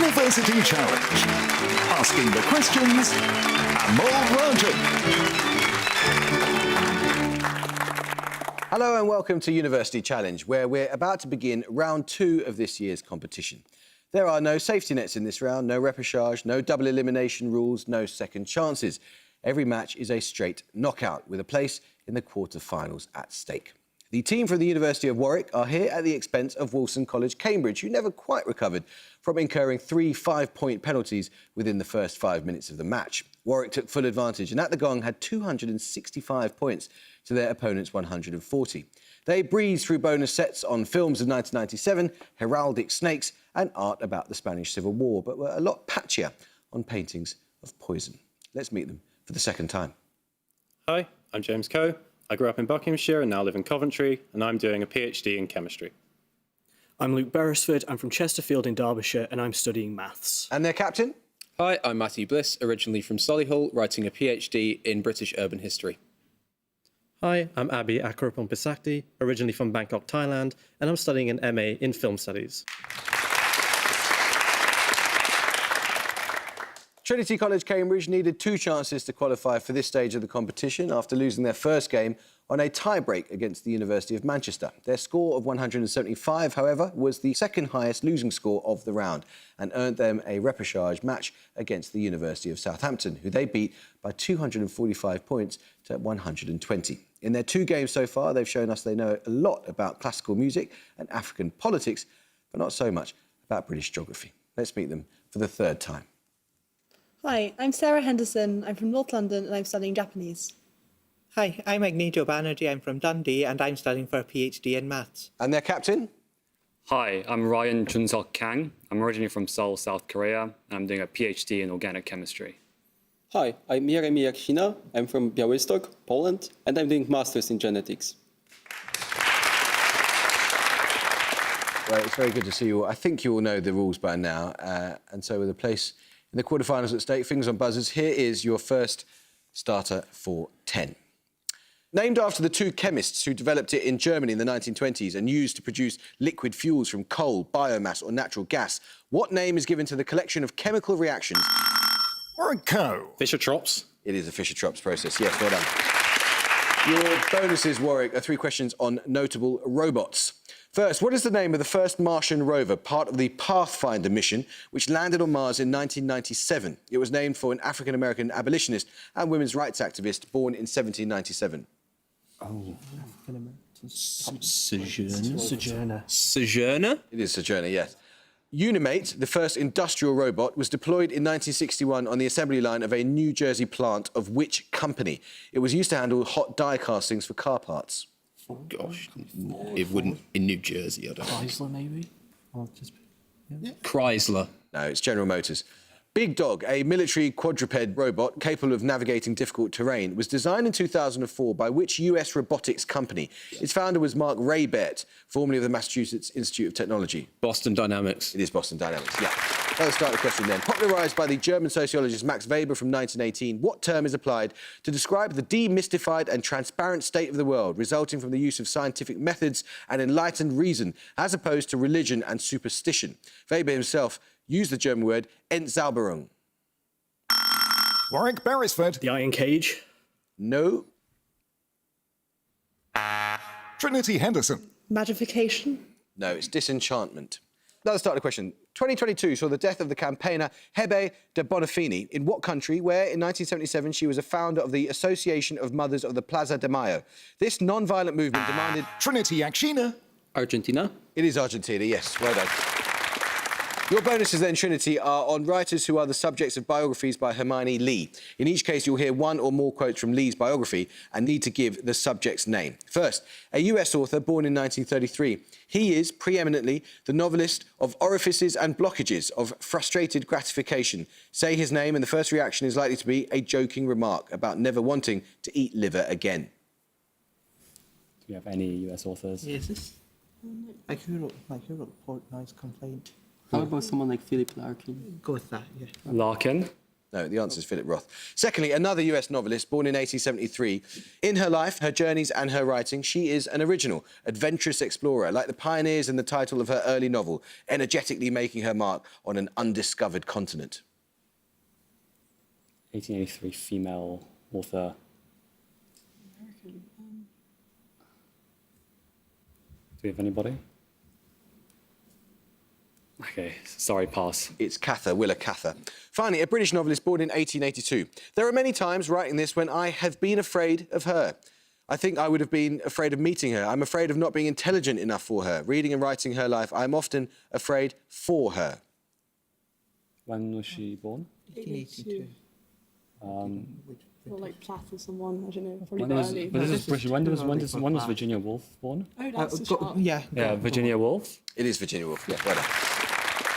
University Challenge. Asking the questions, Amol Rajan. Hello and welcome to University Challenge, where we're about to begin round 2 of this year's competition. There are no safety nets in this round, no repechage, no double elimination rules, no second chances. Every match is a straight knockout with a place in the quarter-finals at stake. The team from the University of Warwick are here at the expense of Wolston College, Cambridge, who never quite recovered from incurring 3 5-point penalties within the first 5 minutes of the match. Warwick took full advantage and at the gong had 265 points to their opponent's 140. They breezed through bonus sets on films of 1997, heraldic snakes and art about the Spanish Civil War, but were a lot patchier on paintings of poison. Let's meet them for the second time. Hi, I'm James Coe. I grew up in Buckinghamshire and now live in Coventry, and I'm doing a PhD in chemistry. I'm Luke Beresford. I'm from Chesterfield in Derbyshire, and I'm studying maths. And their captain? Hi, I'm Matthew Bliss, originally from Solihull, writing a PhD in British urban history. Hi, I'm Abhi Akarapompesakti, originally from Bangkok, Thailand, and I'm studying an MA in Film Studies. Trinity College, Cambridge needed 2 chances to qualify for this stage of the competition after losing their first game on a tie-break against the University of Manchester. Their score of 175, however, was the second highest losing score of the round and earned them a repechage match against the University of Southampton, who they beat by 245 points to 120. In their 2 games so far, they've shown us they know a lot about classical music and African politics, but not so much about British geography. Let's meet them for the 3rd time. Hi, I'm Sarah Henderson. I'm from North London and I'm studying Japanese. Hi, I'm Agnejo Banerjee. I'm from Dundee and I'm studying for a PhD in maths. And their captain? Hi, I'm Ryan Chunseok Kang. I'm originally from Seoul, South Korea, and I'm doing a PhD in organic chemistry. Hi, I'm Jeremy Jaksina. I'm from Białystok, Poland, and I'm doing masters in genetics. Well, it's very good to see you all. I think you all know the rules by now, and so with a place in the quarterfinals at stake, fingers on buzzers, here is your first starter for 10. Named after the 2 chemists who developed it in Germany in the 1920s and used to produce liquid fuels from coal, biomass or natural gas, what name is given to the collection of chemical reactions? Warwick. Fischer-Tropsch. It is a Fischer-Tropsch process. Yes, well done. Your bonuses, Warwick, are 3 questions on notable robots. First, what is the name of the first Martian rover, part of the Pathfinder mission, which landed on Mars in 1997? It was named for an African-American abolitionist and women's rights activist born in 1797. Oh. Sojourner? It is Sojourner, yes. Unimate, the first industrial robot, was deployed in 1961 on the assembly line of a New Jersey plant of which company? It was used to handle hot die castings for car parts. Gosh, it wouldn't in New Jersey, I don't know. Chrysler, maybe? Chrysler. No, it's General Motors. Big Dog, a military quadruped robot capable of navigating difficult terrain, was designed in 2004 by which US robotics company? Its founder was Mark Raybert, formerly of the Massachusetts Institute of Technology. Boston Dynamics. It is Boston Dynamics, yeah. Let's start the question then. Popularised by the German sociologist Max Weber from 1918, what term is applied to describe the demystified and transparent state of the world, resulting from the use of scientific methods and enlightened reason, as opposed to religion and superstition? Weber himself used the German word Entzauberung. Warwick Beresford. The Iron Cage? No. Trinity Henderson. Magification? No, it's disenchantment. Now let's start the question. 2022 saw the death of the campaigner Hebe de Bonafini in what country, where in 1977 she was a founder of the Association of Mothers of the Plaza de Mayo. This non-violent movement demanded... Trinity Jaksina. Argentina. It is Argentina, yes, well done. Your bonuses then, Trinity, are on writers who are the subjects of biographies by Hermione Lee. In each case, you'll hear 1 or more quotes from Lee's biography and need to give the subject's name. First, a US author born in 1933. He is, preeminently, the novelist of Orifices and Blockages, of Frustrated Gratification. Say his name and the first reaction is likely to be a joking remark about never wanting to eat liver again. Do we have any US authors? Yes, this like who wrote Portnoy's Complaint? How about someone like Philip Larkin? Go with that, yeah. Larkin. No, the answer is Philip Roth. Secondly, another US novelist born in 1873. In her life, her journeys and her writing, she is an original, adventurous explorer, like the pioneers in the title of her early novel, energetically making her mark on an undiscovered continent. 1883 female author. American. Do we have anybody? Okay, sorry, pass. It's Cather, Willa Cather. Finally, a British novelist born in 1882. There are many times writing this when I have been afraid of her. I think I would have been afraid of meeting her. I'm afraid of not being intelligent enough for her. Reading and writing her life, I'm often afraid for her. When was she born? 1882. Or like Plath or someone, I don't know, probably When was, early. but this is British. When was Virginia Woolf born? Oh, that's the shot. Yeah. Yeah, Virginia Woolf. It is Virginia Woolf. Yeah, well done.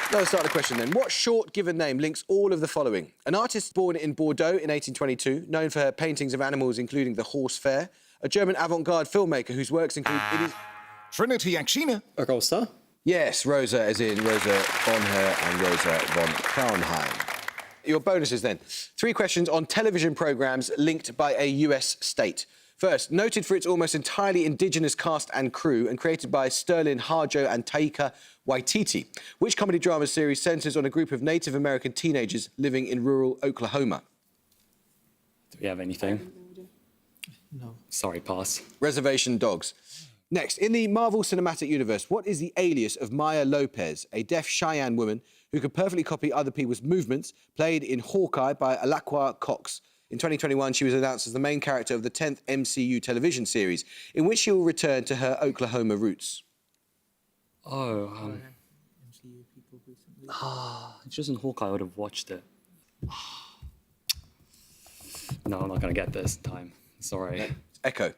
Now let's start the question then. What short given name links all of the following? An artist born in Bordeaux in 1822, known for her paintings of animals, including the horse fair. A German avant-garde filmmaker whose works include... Trinity Yakshina. Rosa. Yes, Rosa, as in Rosa Bonheur and Rosa von Frauenheim. Your bonuses then. 3 questions on television programmes linked by a US state. First, noted for its almost entirely indigenous cast and crew and created by Sterling Harjo and Taika Waititi, which comedy drama series centres on a group of Native American teenagers living in rural Oklahoma? Do we have anything? No. Sorry, pass. Reservation Dogs. Next, in the Marvel Cinematic Universe, what is the alias of Maya Lopez, a deaf Cheyenne woman who could perfectly copy other people's movements, played in Hawkeye by Alaqua Cox? In 2021, she was announced as the main character of the 10th MCU television series, in which she will return to her Oklahoma roots. Oh, if she was in Hawkeye, I would have watched it. No, I'm not going to get this time. Sorry. Echo.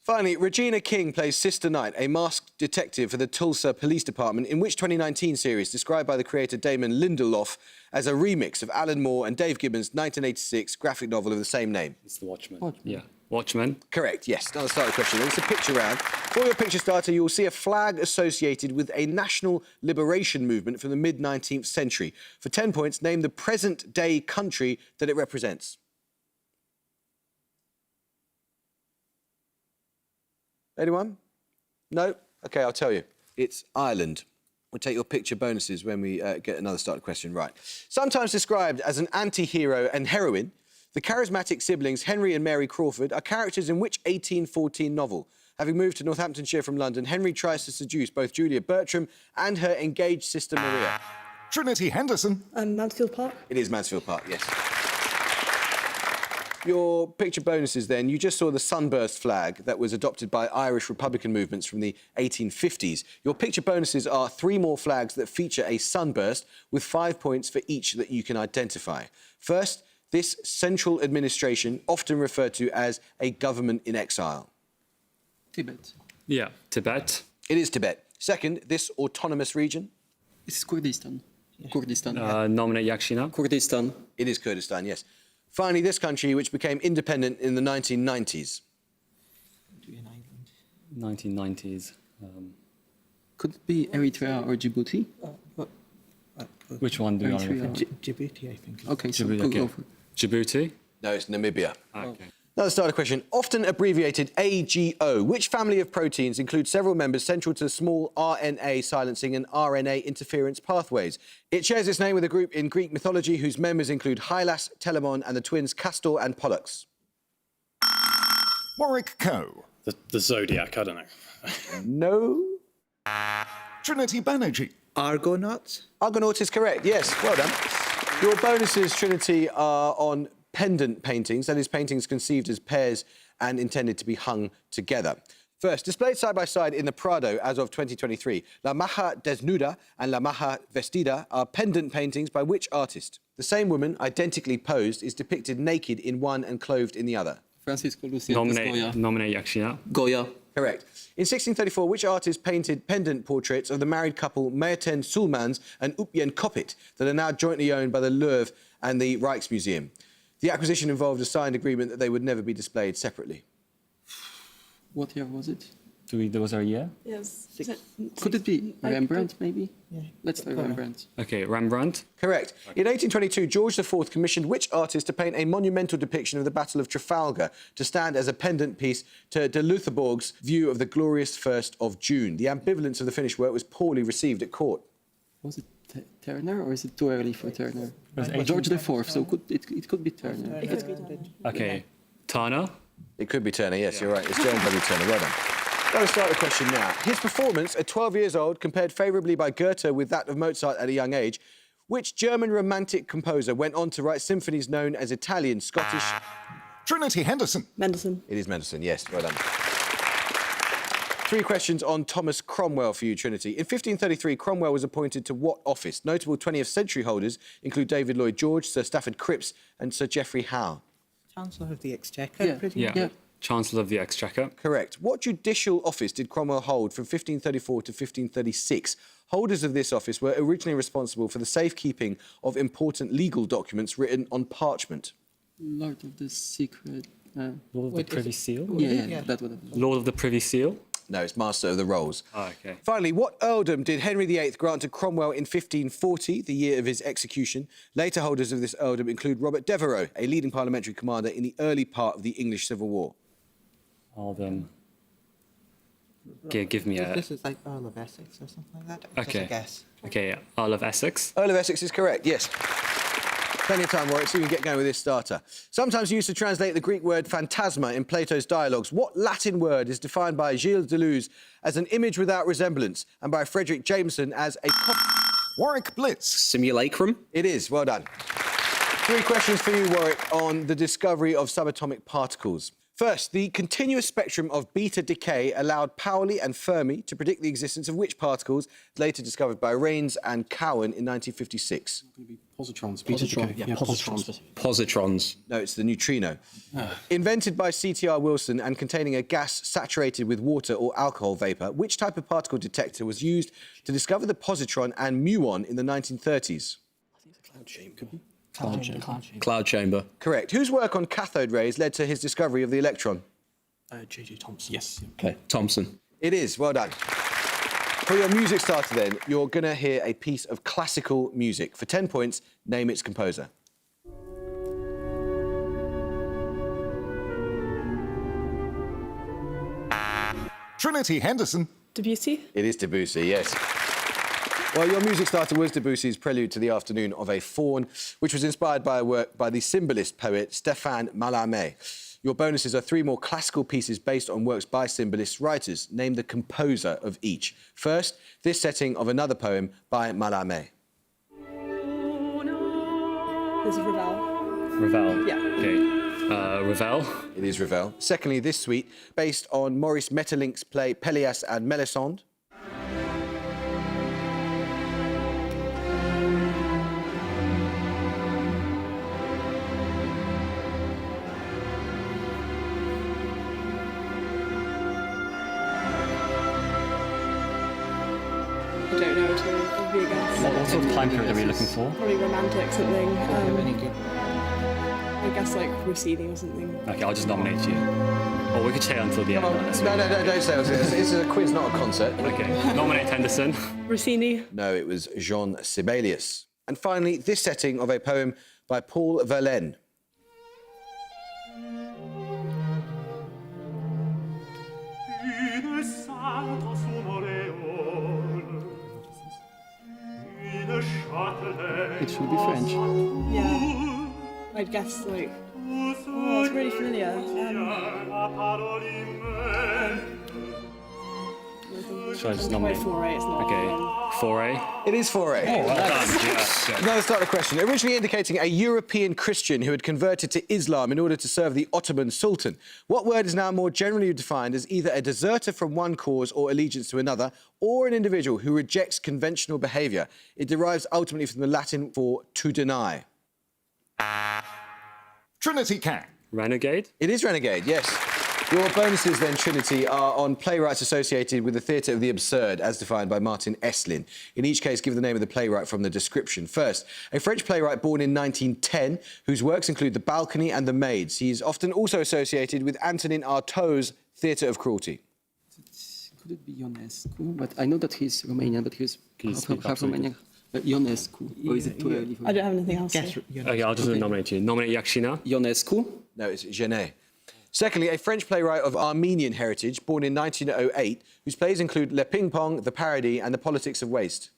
Finally, Regina King plays Sister Knight, a masked detective for the Tulsa Police Department, in which 2019 series, described by the creator Damon Lindelof as a remix of Alan Moore and Dave Gibbons' 1986 graphic novel of the same name. It's The Watchmen. Yeah. Watchmen. Correct, yes. Now let's start the question. It's a picture round. For your picture starter, you will see a flag associated with a national liberation movement from the mid-19th century. For 10 points, name the present-day country that it represents. Anyone? No? OK, I'll tell you. It's Ireland. We'll take your picture bonuses when we get another starter question right. Sometimes described as an anti-hero and heroine, the charismatic siblings Henry and Mary Crawford are characters in which 1814 novel? Having moved to Northamptonshire from London, Henry tries to seduce both Julia Bertram and her engaged sister Maria. Trinity Henderson. Mansfield Park. It is Mansfield Park, yes. Your picture bonuses then, you just saw the sunburst flag that was adopted by Irish Republican movements from the 1850s. Your picture bonuses are 3 more flags that feature a sunburst with 5 points for each that you can identify. First, this central administration, often referred to as a government in exile. Tibet. Yeah. Tibet. It is Tibet. Second, this autonomous region. It's Kurdistan. Kurdistan. Nominate Yakshina. Kurdistan. It is Kurdistan, yes. Finally, this country, which became independent in the 1990s. 1990s. Could it be Eritrea or Djibouti? Which one do you want to Eritrea. Djibouti, I think. Okay, so Djibouti, go okay. for it. Djibouti. No, it's Namibia. Okay. Now let's start a question. Often abbreviated AGO, which family of proteins includes several members central to small RNA silencing and RNA interference pathways? It shares its name with a group in Greek mythology whose members include Hylas, Telamon, and the twins Castor and Pollux. Warwick Co. The Zodiac, I don't know. No. Trinity Banerjee. Argonauts? Argonaut is correct, yes, well done. Your bonuses, Trinity, are on pendant paintings, that is, paintings conceived as pairs and intended to be hung together. First, displayed side by side in the Prado as of 2023, La Maja Desnuda and La Maja Vestida are pendant paintings by which artist? The same woman, identically posed, is depicted naked in one and clothed in the other. Francisco Lucientes Goya. Nominate Yakshina. Goya. Correct. In 1634, which artist painted pendant portraits of the married couple Maarten Soelmans and Upjen Koppit that are now jointly owned by the Louvre and the Rijksmuseum? The acquisition involved a signed agreement that they would never be displayed separately. What year was it? Do we, those are yeah? Yes. Could it be Rembrandt, maybe? Yeah. Let's try Rembrandt. Okay, Rembrandt. Correct. In 1822, George IV commissioned which artist to paint a monumental depiction of the Battle of Trafalgar to stand as a pendant piece to de Loutherbourg's view of the glorious 1st of June? The ambivalence of the finished work was poorly received at court. Was it Turner or is it too early for Turner? George IV, so it could be Turner. It could be done. Okay, Turner. It could be Turner, yes, you're right. It's James W. Turner. Well done. Let's start the question now. His performance at 12 years old compared favourably by Goethe with that of Mozart at a young age. Which German romantic composer went on to write symphonies known as Italian, Scottish... Trinity Henderson. Mendelssohn. It is Mendelssohn, yes, well done. 3 questions on Thomas Cromwell for you, Trinity. In 1533, Cromwell was appointed to what office? Notable 20th century holders include David Lloyd George, Sir Stafford Cripps and Sir Geoffrey Howe. Chancellor of the Exchequer, pretty much. Yeah. Chancellor of the Exchequer. Correct. What judicial office did Cromwell hold from 1534 to 1536? Holders of this office were originally responsible for the safekeeping of important legal documents written on parchment. Lord of the Secret... Lord of the Privy Seal? Yeah, that would have been. Lord of the Privy Seal? No, it's Master of the Rolls. Oh, okay. Finally, what earldom did Henry VIII grant to Cromwell in 1540, the year of his execution? Later holders of this earldom include Robert Devereux, a leading parliamentary commander in the early part of the English Civil War. Earldom. Give me a... This is like Earl of Essex or something like that. Just Okay. a guess. Okay, Earl of Essex. Earl of Essex is correct, yes. Plenty of time, Warwick, so you can get going with this starter. Sometimes used to translate the Greek word phantasma in Plato's dialogues, what Latin word is defined by Gilles Deleuze as an image without resemblance and by Frederick Jameson as a... Warwick Bliss. Simulacrum. It is, well done. 3 questions for you, Warwick, on the discovery of subatomic particles. First, the continuous spectrum of beta decay allowed Pauli and Fermi to predict the existence of which particles, later discovered by Raines and Cowan in 1956. Positrons. Positrons. Positrons. No, it's the neutrino. Invented by C.T.R. Wilson and containing a gas saturated with water or alcohol vapour, which type of particle detector was used to discover the positron and muon in the 1930s? Cloud chamber. Correct. Whose work on cathode rays led to his discovery of the electron? J.J. Thomson. Yes. Okay. Thomson. It is. Well done. For your music starter, then, you're going to hear a piece of classical music. For 10 points, name its composer. Trinity Henderson. Debussy. It is Debussy, yes. Well, your music starter was Debussy's Prelude to the Afternoon of a Faun, which was inspired by a work by the symbolist poet Stéphane Mallarmé. Your bonuses are 3 more classical pieces based on works by symbolist writers. Name the composer of each. First, this setting of another poem by Mallarmé. This is Ravel. Ravel. Yeah. Okay. Ravel. It is Ravel. Secondly, this suite, based on Maurice Maeterlinck's play Pelléas and Mélisande. I don't know at all. It would be a guess. What sort of time period are we looking for? Probably romantic something. I guess like Rossini or something. Okay, I'll just nominate you. Or we could stay until the end. No, don't say it. This is a quiz, not a concert. Okay, nominate Henderson. Rossini. No, it was Jean Sibelius. And finally, this setting of a poem by Paul Verlaine. It should be French. Yeah. I'd guess like. Oh, it's really familiar. Should I just nominate? Foray, it's not. Okay, Foray. It is Foray. Well done. Yeah, good. Now let's start the question. Originally indicating a European Christian who had converted to Islam in order to serve the Ottoman Sultan, what word is now more generally defined as either a deserter from one cause or allegiance to another, or an individual who rejects conventional behaviour? It derives ultimately from the Latin for to deny. Trinity Kang. Renegade. It is renegade, yes. Your bonuses then, Trinity, are on playwrights associated with the theatre of the absurd, as defined by Martin Esslin. In each case, give the name of the playwright from the description. First, a French playwright born in 1910, whose works include The Balcony and The Maids. He is often also associated with Antonin Artaud's Theatre of Cruelty. Could it be Ionescu? But I know that he's Romanian, but he's half Romanian. Ionescu. Or is it too early for I don't have anything else. to say. Okay, I'll just nominate you. Nominate Yakshina. Ionescu? No, it's Genet. Secondly, a French playwright of Armenian heritage, born in 1908, whose plays include Le Ping Pong, The Parody, and The Politics of Waste.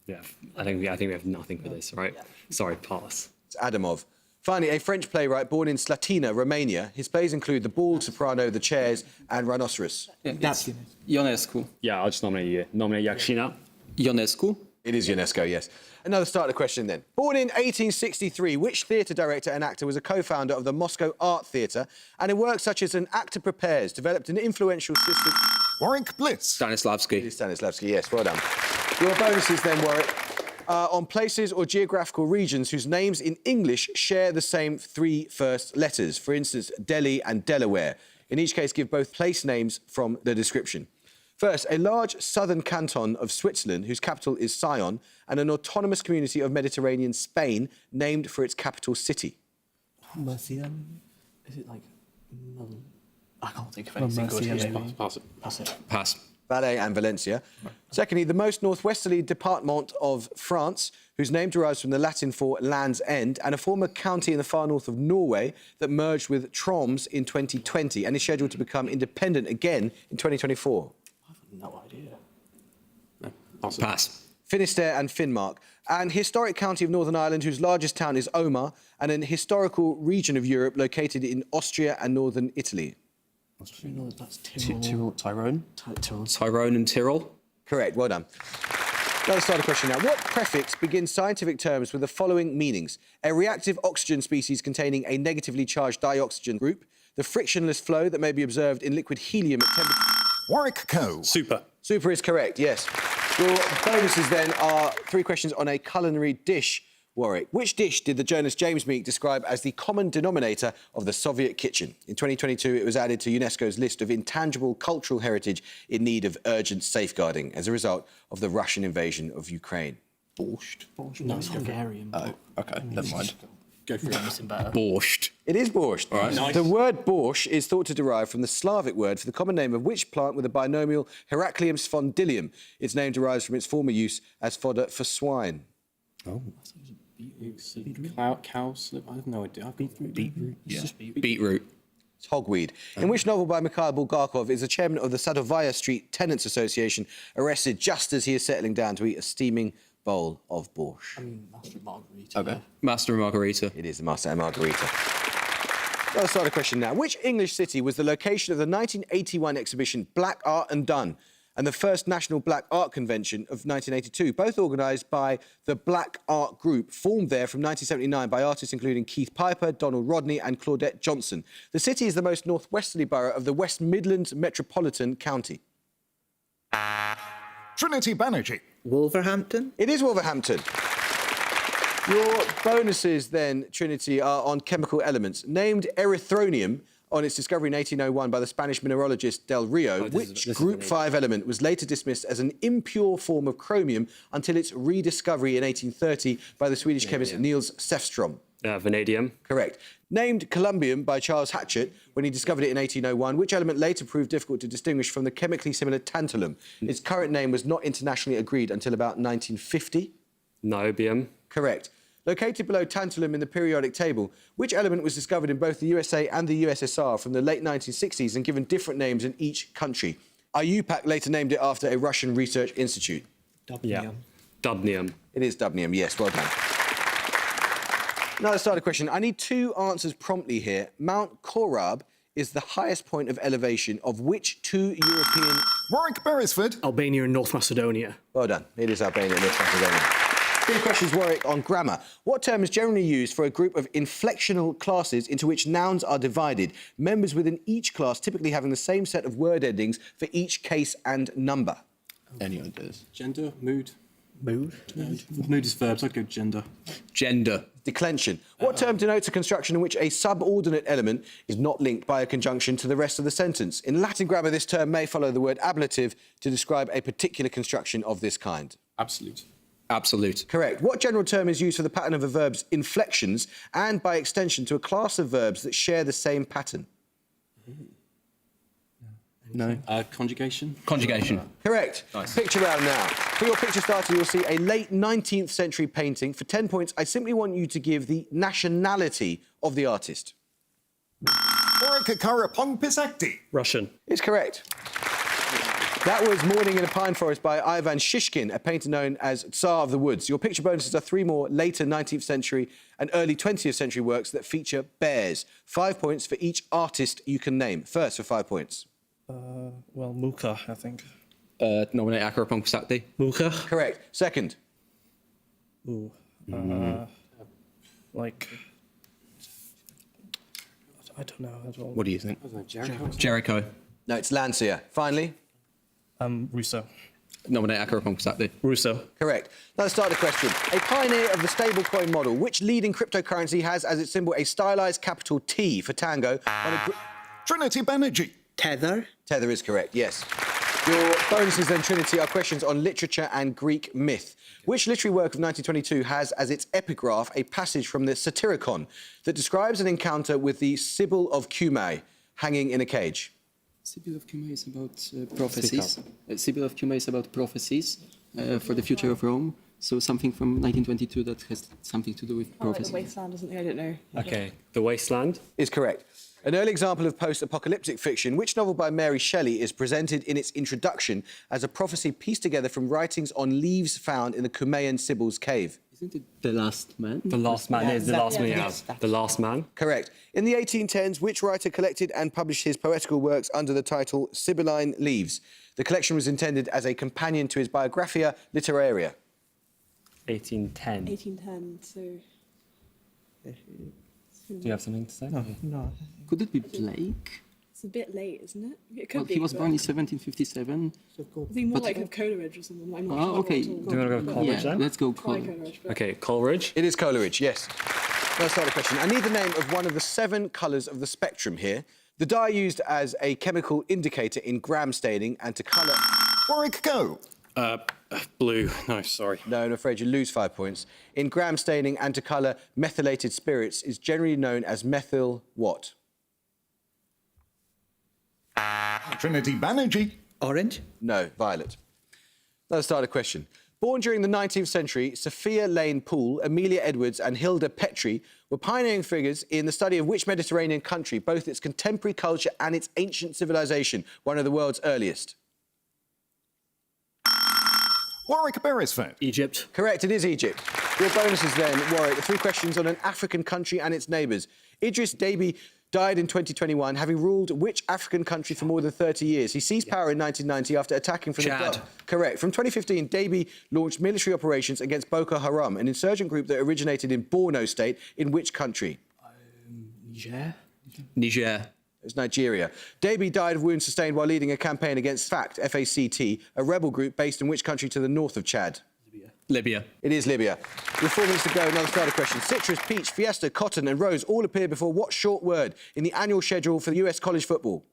Yeah, I think we have nothing for this, right? Sorry, pass. It's Adamov. Finally, a French playwright born in Slatina, Romania. His plays include The Bald Soprano, The Chairs, and Rhinoceros. That's Ionescu. Yeah, I'll just nominate you. Nominate Yakshina. Ionescu? It is UNESCO, yes. Another starter question then. Born in 1863, which theatre director and actor was a co-founder of the Moscow Art Theatre and in works such as An Actor Prepares, developed an influential system... Warwick Bliss. It Stanislavski. is Stanislavski, yes, well done. Your bonuses then, Warwick, on places or geographical regions whose names in English share the same three first letters. For instance, Delhi and Delaware. In each case, give both place names from the description. First, a large southern canton of Switzerland, whose capital is Sion, and an autonomous community of Mediterranean Spain, named for its capital city. Is it like... I can't think of anything good here. Pass it. That's it. Pass. Valais and Valencia. Secondly, the most northwesterly department of France, whose name derives from the Latin for Land's End, and a former county in the far north of Norway that merged with Troms in 2020 and is scheduled to become independent again in 2024. No idea. Pass it. Pass. Finisterre and Finnmark, an historic county of Northern Ireland whose largest town is Omagh, and an historical region of Europe located in Austria and northern Italy. That's Tyrol. Tyrone. Tyrol. Tyrone and Tyrol. Correct, well done. Another starter question now. What prefix begins scientific terms with the following meanings? A reactive oxygen species containing a negatively charged dioxygen group, the frictionless flow that may be observed in liquid helium at temperature... Warwick Co. Super. Super is correct, yes. Your bonuses then are 3 questions on a culinary dish, Warwick. Which dish did the journalist James Meek describe as the common denominator of the Soviet kitchen? In 2022, it was added to UNESCO's list of intangible cultural heritage in need of urgent safeguarding as a result of the Russian invasion of Ukraine. Borscht. No, it's Hungarian. Oh, okay, never mind. Go for anything better. Borscht. It is borscht. All right. Nice. The word borscht is thought to derive from the Slavic word for the common name of which plant with a binomial Heracleum sphondylium. Its name derives from its former use as fodder for swine. Cow slip. I have no idea. Beetroot. Yeah. Beetroot. It's hogweed. In which novel by Mikhail Bulgakov is the chairman of the Sadovaya Street Tenants Association arrested just as he is settling down to eat a steaming bowl of borscht? Master Margarita. Okay. Master and Margarita. It is the Master and Margarita. Let's start a question now. Which English city was the location of the 1981 exhibition Black Art and Done and the first National Black Art Convention of 1982, both organised by the Black Art Group, formed there from 1979 by artists including Keith Piper, Donald Rodney and Claudette Johnson? The city is the most northwesterly borough of the West Midlands Metropolitan County. Trinity Banerjee. Wolverhampton? It is Wolverhampton. Your bonuses then, Trinity, are on chemical elements. Named erythronium on its discovery in 1801 by the Spanish mineralogist Del Rio, which Group 5 element was later dismissed as an impure form of chromium until its rediscovery in 1830 by the Swedish chemist Niels Säfström. Vanadium. Correct. Named columbium by Charles Hatchett when he discovered it in 1801, which element later proved difficult to distinguish from the chemically similar tantalum. Its current name was not internationally agreed until about 1950. Niobium. Correct. Located below tantalum in the periodic table, which element was discovered in both the USA and the USSR from the late 1960s and given different names in each country? IUPAC later named it after a Russian research institute. Yeah. Dubnium. It is dubnium, yes, well done. Now let's start a question. I need 2 answers promptly here. Mount Korab is the highest point of elevation of which 2 European... Warwick Beresford. Albania and North Macedonia. Well done. It is Albania and North Macedonia. 3 questions, Warwick, on grammar. What term is generally used for a group of inflectional classes into which nouns are divided, members within each class typically having the same set of word endings for each case and number? Any ideas? Gender. Mood. Mood? Mood is verbs. I'd go gender. Gender. Declension. What term denotes a construction in which a subordinate element is not linked by a conjunction to the rest of the sentence? In Latin grammar, this term may follow the word ablative to describe a particular construction of this kind. Absolute. Absolute. Correct. What general term is used for the pattern of a verb's inflections and, by extension, to a class of verbs that share the same pattern? No. Conjugation. Conjugation. Correct. Picture round now. For your picture starter, you'll see a late 19th century painting. For 10 points, I simply want you to give the nationality of the artist. Warwick Pisacti. Russian. It's correct. That was Morning in a Pine Forest by Ivan Shishkin, a painter known as Tsar of the Woods. Your picture bonuses are 3 more later 19th century and early 20th century works that feature bears. 5 points for each artist you can name. First for 5 points. Well, Muka, I think. Nominate Akrapong Pisacti. Muka. Correct. Second. Ooh. Like. I don't know at all. What do you think? Jericho. No, it's Lancia. Finally. Russo. Nominate Akrapong Pisacti. Russo. Correct. Now let's start the question. A pioneer of the stablecoin model, which leading cryptocurrency has as its symbol a stylized capital T for Tango on a... Trinity Banerjee. Tether. Tether is correct, yes. Your bonuses then, Trinity, are questions on literature and Greek myth. Which literary work of 1922 has as its epigraph a passage from the Satyricon that describes an encounter with the Sibyl of Cumae hanging in a cage? Sibyl of Cumae is about prophecies. Sibyl of Cumae is about prophecies for the future of Rome. So something from 1922 that has something to do with Like prophecy. the wasteland or something, I don't know. Okay, The Wasteland. Is correct. An early example of post-apocalyptic fiction, which novel by Mary Shelley is presented in its introduction as a prophecy pieced together from writings on leaves found in the Cumaean Sibyl's cave? Isn't it The Last Man? The Last Man is The Last Man. yeah. Yeah. The Last Man. Correct. In the 1810s, which writer collected and published his poetical works under the title Sibylline Leaves? The collection was intended as a companion to his Biographia Literaria. 1810. 1810, so... Do you have something to say? No. Could it be Blake? It's a bit late, isn't it? It could Well, be. he was but born in 1757. I think more but- like of Coleridge or something. I'm not Oh, sure okay. at all. Do you want to go Coleridge Yeah, then? let's go Try Coleridge. Coleridge, but- Okay, Coleridge. It is Coleridge, yes. Now start the question. I need the name of one of the 7 colours of the spectrum here. The dye used as a chemical indicator in gram staining and to colour... Warwick Go. Blue. No, sorry. No, I'm afraid you lose 5 points. In gram staining and to colour methylated spirits is generally known as methyl what? Trinity Banerjee. Orange. No, violet. Now let's start a question. Born during the 19th century, Sophia Lane Poole, Amelia Edwards and Hilda Petrie were pioneering figures in the study of which Mediterranean country, both its contemporary culture and its ancient civilization, one of the world's earliest? Warwick Beresford. Egypt. Correct, it is Egypt. Your bonuses then, Warwick, 3 questions on an African country and its neighbours. Idris Deby died in 2021, having ruled which African country for more than 30 years? He seized power in 1990 after attacking from Chad. the Gulf. Correct. From 2015, Deby launched military operations against Boko Haram, an insurgent group that originated in Borno State. In which country? Niger? Niger. It's Nigeria. Deby died of wounds sustained while leading a campaign against FACT, F-A-C-T, a rebel group based in which country to the north of Chad? Libya. It is Libya. With 4 minutes to go, another starter question. Citrus, peach, fiesta, cotton and rose all appear before what short word in the annual schedule for US college football?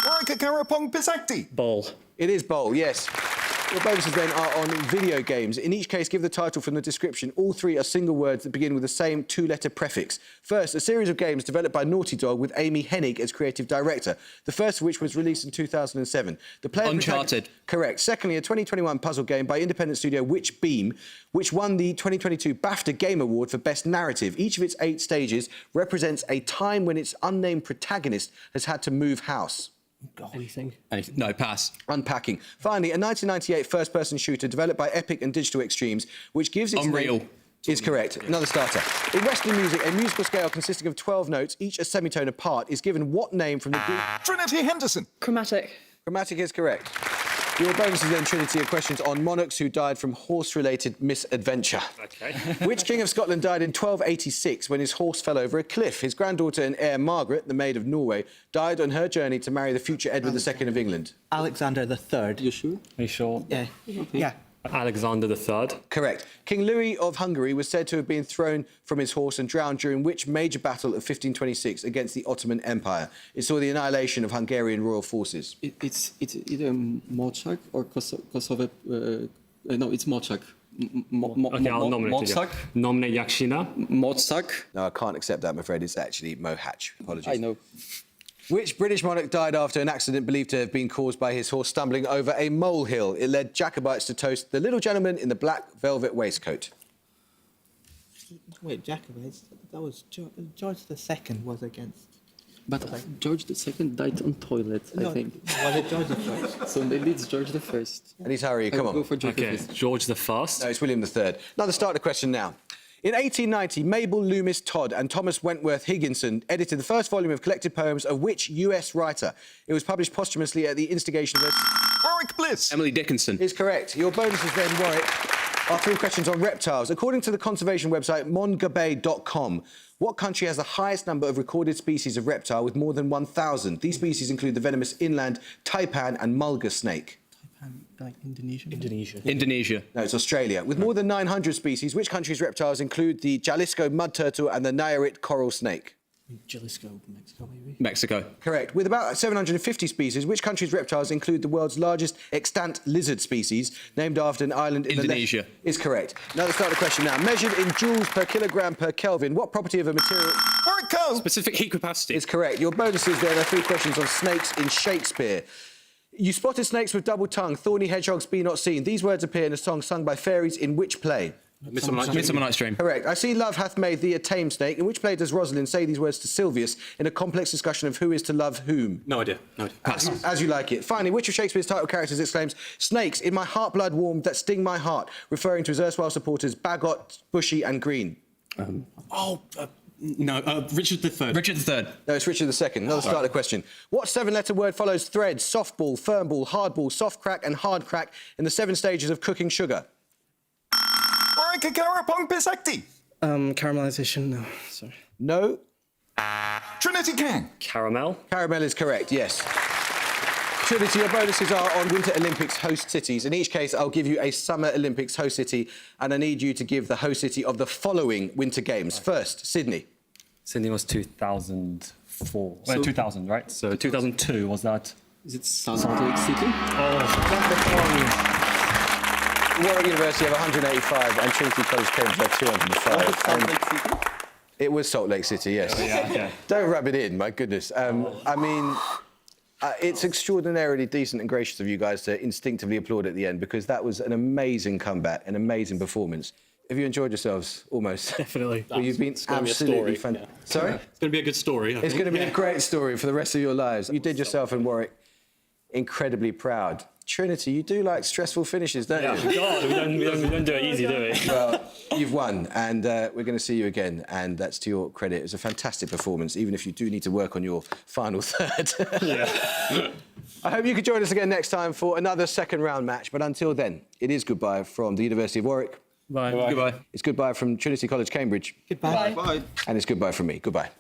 Warwick Pisacti. Bowl. It is bowl, yes. Your bonuses then are on video games. In each case, give the title from the description. All 3 are single words that begin with the same 2-letter prefix. First, a series of games developed by Naughty Dog with Amy Hennig as creative director, the first of which was released in 2007. The player Uncharted. Correct. Secondly, a 2021 puzzle game by independent studio Witch Beam, which won the 2022 BAFTA Game Award for Best Narrative. Each of its 8 stages represents a time when its unnamed protagonist has had to move house. Anything? No, pass. Unpacking. Finally, a 1998 first-person shooter developed by Epic and Digital Extremes, which gives its Unreal. name... Is correct. Another starter. In Western music, a musical scale consisting of 12 notes, each a semitone apart, is given what name from the group? Trinity Henderson. Chromatic. Chromatic is correct. Your bonuses then, Trinity, are questions on monarchs who died from horse-related misadventure. Okay. Which King of Scotland died in 1286 when his horse fell over a cliff? His granddaughter and heir, Margaret, the Maid of Norway, died on her journey to marry the future Edward II of England. Alexander III. You sure? Are you sure? Yeah. Yeah. Alexander III. Correct. King Louis of Hungary was said to have been thrown from his horse and drowned during which major battle of 1526 against the Ottoman Empire? It saw the annihilation of Hungarian royal forces. It's either Moczak or Kosovo. No, it's Moczak. Okay, I'll nominate you. Moczak? Nominate Yakshina. Moczak. No, I can't accept that, I'm afraid. It's actually Mohatch. Apologies. I know. Which British monarch died after an accident believed to have been caused by his horse stumbling over a molehill? It led Jacobites to toast the little gentleman in the black velvet waistcoat. Wait, Jacobites? That was George II was against. But George II died on toilet, I think. Was it George I? So maybe it's George I. I need to hurry, come on. Go for George Okay, I. George the First. No, it's William III. Another starter question now. In 1890, Mabel Loomis Todd and Thomas Wentworth Higginson edited the first volume of collected poems of which US writer? It was published posthumously at the instigation of... Warwick Bliss. Emily Dickinson. Is correct. Your bonus is then, Warwick, are 3 questions on reptiles. According to the conservation website mongabay.com, what country has the highest number of recorded species of reptile with more than 1,000? These species include the venomous inland taipan and mulga snake. Like Indonesia? Indonesia. No, it's Australia. With more than 900 species, which country's reptiles include the Jalisco mud turtle and the Nayarit coral snake? Jalisco, Mexico, maybe? Mexico. Correct. With about 750 species, which country's reptiles include the world's largest extant lizard species, named after an island in Indonesia. Is correct. Another starter question now. Measured in joules per kilogram per Kelvin, what property of a material... Warwick Co. Specific heat capacity. Is correct. Your bonuses there are 3 questions on snakes in Shakespeare. You spotted snakes with double tongue, thorny hedgehogs be not seen. These words appear in a song sung by fairies in which play? Midsummer Night's Dream. Correct. I see love hath made thee a tame snake. In which play does Rosalind say these words to Silvius in a complex discussion of who is to love whom? No idea. As you like it. Finally, which of Shakespeare's title characters exclaims, "Snakes in my heart blood warm that sting my heart," referring to his erstwhile supporters Bagot, Bushy and Green? Richard III. Richard III. No, it's Richard II. Another starter question. What 7-letter word follows thread, softball, firm ball, hard ball, soft crack and hard crack in the 7 stages of cooking sugar? Warwick Karapong Pisakti. Caramelization, no, sorry. No. Trinity Kang. Caramel. Caramel is correct, yes. Trinity, your bonuses are on Winter Olympics host cities. In each case, I'll give you a Summer Olympics host city, and I need you to give the host city of the following Winter Games. First, Sydney. Sydney was 2004. 2000, right? So 2002 was that? Is it Salt Lake City? Warwick University have 185 and Trinity College Cambridge have 205. Salt Lake City? It was Salt Lake City, yes. Yeah, okay. Don't rub it in, my goodness. I mean, it's extraordinarily decent and gracious of you guys to instinctively applaud at the end, because that was an amazing comeback, an amazing performance. Have you enjoyed yourselves? Almost. Definitely. Well, you've been absolutely fantastic. Yeah. Sorry? It's going to be a good story. It's going to be a great story for the rest of your lives. You did yourself and Warwick incredibly proud. Trinity, you do like stressful finishes, don't you? God, we don't do it easy, do we? Well, you've won, and we're going to see you again, and that's to your credit. It was a fantastic performance, even if you do need to work on your final third. Yeah. I hope you could join us again next time for another second round match, but until then, it is goodbye from the University of Warwick. Bye. Goodbye. It's goodbye from Trinity College, Cambridge. Goodbye. Bye. And it's goodbye from me. Goodbye.